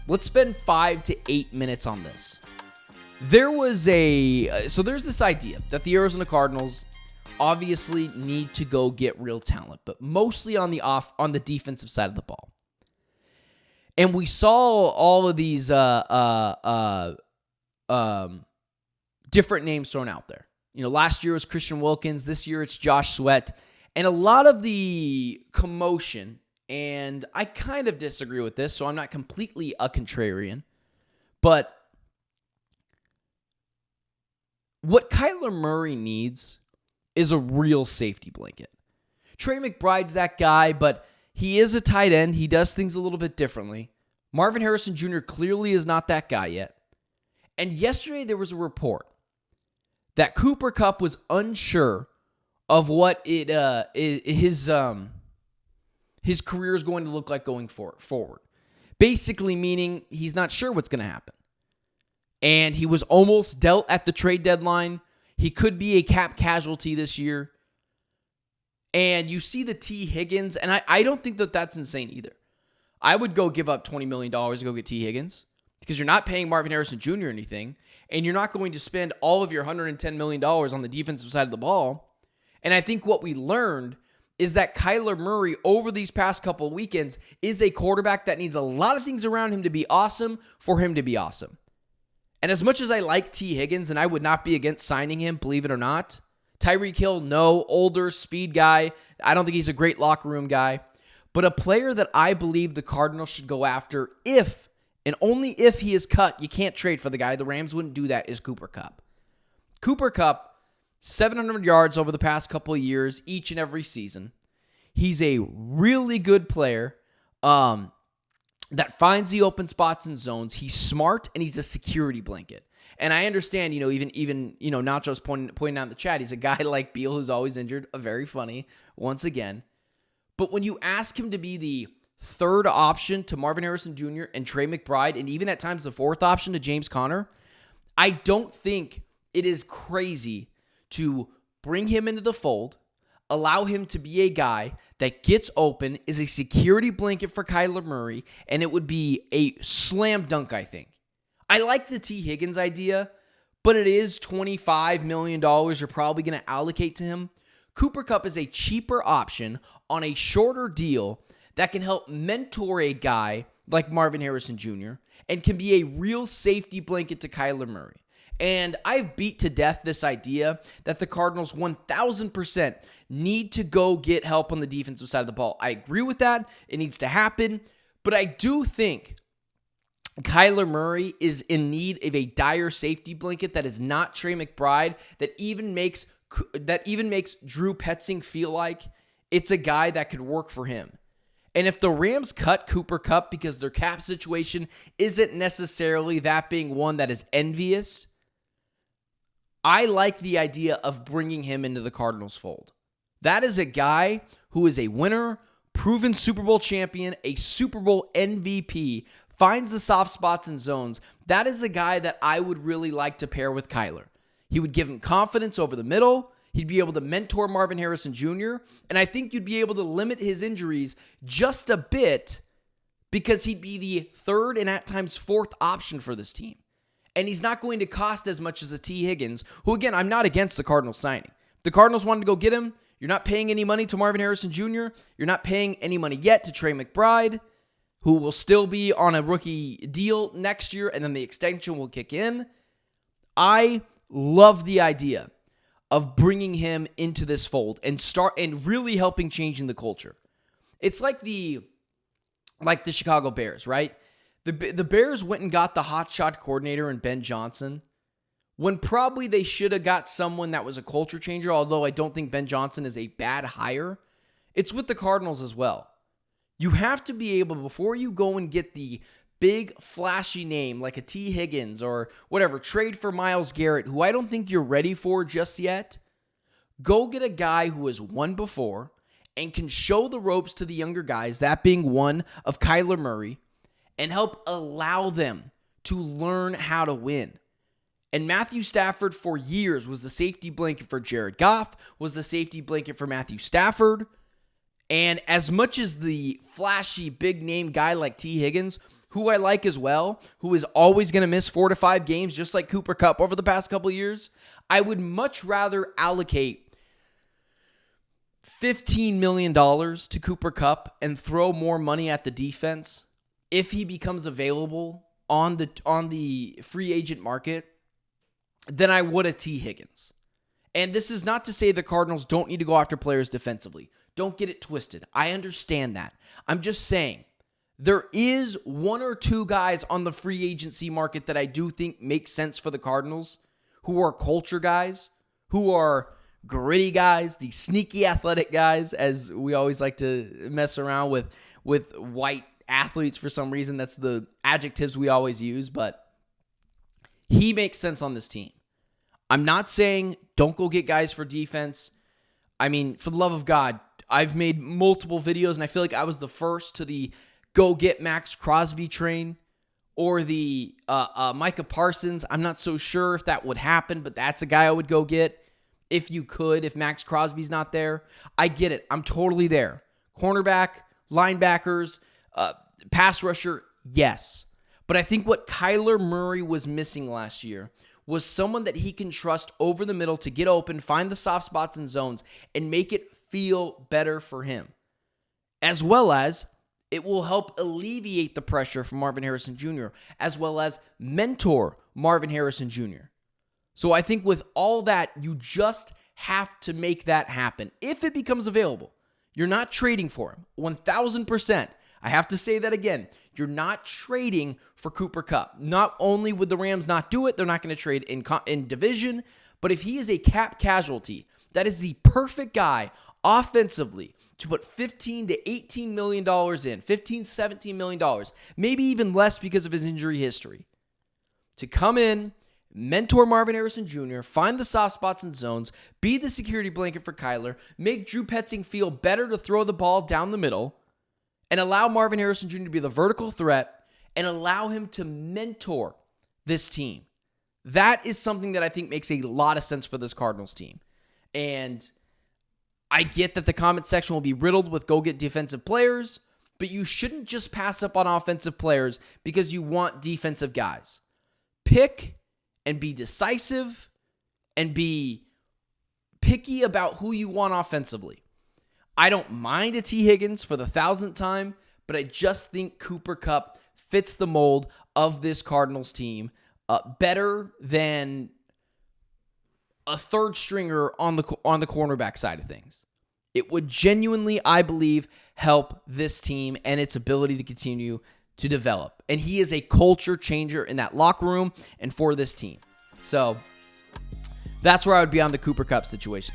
Let's spend 5 to 8 minutes on this. There's this idea that the Arizona Cardinals obviously need to go get real talent, but mostly on the defensive side of the ball. And we saw all of these different names thrown out there. Last year was Christian Wilkins. This year it's Josh Sweat. And a lot of the commotion, and I kind of disagree with this, so I'm not completely a contrarian, but what Kyler Murray needs is a real safety blanket. Trey McBride's that guy, but he is a tight end. He does things a little bit differently. Marvin Harrison Jr. clearly is not that guy yet. And yesterday there was a report that Kupp was unsure of what his career is going to look like going forward. Basically meaning he's not sure what's going to happen. And he was almost dealt at the trade deadline. He could be a cap casualty this year. And you see the T. Higgins, and I don't think that that's insane either. I would go give up $20 million to go get T. Higgins because you're not paying Marvin Harrison Jr. anything, and you're not going to spend all of your $110 million on the defensive side of the ball. And I think what we learned is that Kyler Murray over these past couple of weekends is a quarterback that needs a lot of things around him to be awesome for him to be awesome. And as much as I like T. Higgins, and I would not be against signing him, believe it or not, Tyreek Hill, no, older, speed guy. I don't think he's a great locker room guy. But a player that I believe the Cardinals should go after if, and only if he is cut, you can't trade for the guy. The Rams wouldn't do that, is Cooper Kupp. Cooper Kupp, 700 yards over the past couple of years, each and every season. He's a really good player that finds the open spots and zones. He's smart, and he's a security blanket. And I understand, even Nacho's pointing out in the chat, he's a guy like Beal who's always injured. Very funny, once again. But when you ask him to be the third option to Marvin Harrison Jr. and Trey McBride, and even at times the fourth option to James Conner, I don't think it is crazy to bring him into the fold, allow him to be a guy that gets open, is a security blanket for Kyler Murray, and it would be a slam dunk, I think. I like the T. Higgins idea, but it is $25 million you're probably going to allocate to him. Cooper Kupp is a cheaper option on a shorter deal that can help mentor a guy like Marvin Harrison Jr. and can be a real safety blanket to Kyler Murray. And I've beat to death this idea that the Cardinals 1,000% need to go get help on the defensive side of the ball. I agree with that. It needs to happen. But I do think Kyler Murray is in need of a dire safety blanket that is not Trey McBride, that even makes Drew Petzing feel like it's a guy that could work for him. And if the Rams cut Cooper Kupp because their cap situation isn't necessarily that being one that is envious, I like the idea of bringing him into the Cardinals fold. That is a guy who is a winner, proven Super Bowl champion, a Super Bowl MVP, finds the soft spots and zones. That is a guy that I would really like to pair with Kyler. He would give him confidence over the middle. He'd be able to mentor Marvin Harrison Jr. And I think you'd be able to limit his injuries just a bit because he'd be the third and at times fourth option for this team. And he's not going to cost as much as a T. Higgins, who, again, I'm not against the Cardinals signing. If the Cardinals wanted to go get him, you're not paying any money to Marvin Harrison Jr. You're not paying any money yet to Trey McBride, who will still be on a rookie deal next year, and then the extension will kick in. I love the idea of bringing him into this fold and really helping changing the culture. It's like the Chicago Bears, right? The Bears went and got the hotshot coordinator in Ben Johnson when probably they should have got someone that was a culture changer, although I don't think Ben Johnson is a bad hire. It's with the Cardinals as well. You have to be able, before you go and get the big flashy name like a T. Higgins or whatever, trade for Myles Garrett, who I don't think you're ready for just yet, go get a guy who has won before and can show the ropes to the younger guys, that being one of Kyler Murray, and help allow them to learn how to win. And Matthew Stafford for years was the safety blanket for Jared Goff, was the safety blanket for Matthew Stafford. And as much as the flashy big name guy like T. Higgins, who I like as well, who is always going to miss 4 to 5 games, just like Cooper Kupp over the past couple of years, I would much rather allocate $15 million to Cooper Kupp and throw more money at the defense if he becomes available on the free agent market than I would a T. Higgins. And this is not to say the Cardinals don't need to go after players defensively. Don't get it twisted. I understand that. I'm just saying there is 1 or 2 guys on the free agency market that I do think make sense for the Cardinals, who are culture guys, who are gritty guys, the sneaky athletic guys, as we always like to mess around with white athletes for some reason. That's the adjectives we always use, but he makes sense on this team. I'm not saying don't go get guys for defense. I mean, for the love of God, I've made multiple videos, and I feel like I was the first to the go get Max Crosby train or the Micah Parsons. I'm not so sure if that would happen, but that's a guy I would go get if you could, if Max Crosby's not there. I get it. I'm totally there. Cornerback, linebackers, pass rusher, yes. But I think what Kyler Murray was missing last year was someone that he can trust over the middle to get open, find the soft spots and zones, and make it feel better for him. As well as it will help alleviate the pressure from Marvin Harrison Jr., as well as mentor Marvin Harrison Jr. So I think with all that, you just have to make that happen. If it becomes available, you're not trading for him. 1,000%. I have to say that again. You're not trading for Cooper Kupp. Not only would the Rams not do it, they're not going to trade in division, but if he is a cap casualty, that is the perfect guy offensively to put $15 to $18 million in, $15, $17 million, maybe even less because of his injury history, to come in, mentor Marvin Harrison Jr., find the soft spots and zones, be the security blanket for Kyler, make Drew Petzing feel better to throw the ball down the middle, and allow Marvin Harrison Jr. to be the vertical threat and allow him to mentor this team. That is something that I think makes a lot of sense for this Cardinals team. And I get that the comment section will be riddled with go get defensive players, but you shouldn't just pass up on offensive players because you want defensive guys. Pick and be decisive and be picky about who you want offensively. I don't mind a T. Higgins for the 1,000th time, but I just think Cooper Kupp fits the mold of this Cardinals team better than a third stringer on the cornerback side of things. It would genuinely, I believe, help this team and its ability to continue to develop. And he is a culture changer in that locker room and for this team. So that's where I would be on the Cooper Kupp situation.